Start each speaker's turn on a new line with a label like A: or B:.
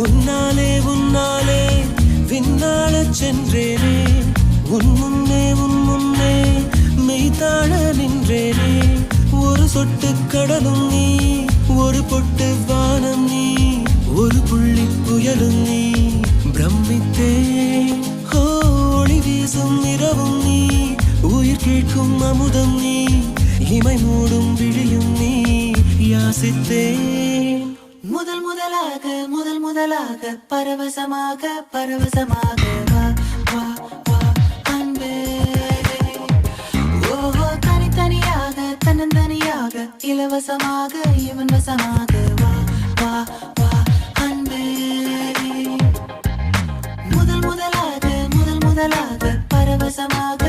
A: உன்னாலே உன்னாலே விண்ணாளச் சென்றேனே, உன் முன்னே மெய்தாழ நின்றேனே. ஒரு சொட்டு கடலும் நீ, ஒரு பொட்டு வானம் நீ, ஒரு புள்ளி புயலும் நீ. பிரமித்தேன் ஒளி வீசும் இரவும் நீ, உயிர் கேட்கும் அமுதம் நீ, இமை மூடும் விழியும் நீ. யாசித்தேன் முதல் முதலாக பரவசமாக வா வா வா அன்பே. ஓஹோ தனித்தனியாக தன்னந்தனியாக இலவசமாக இவன் வசமாக வா வா வா அன்பே. முதல் முதலாக பரவசமாக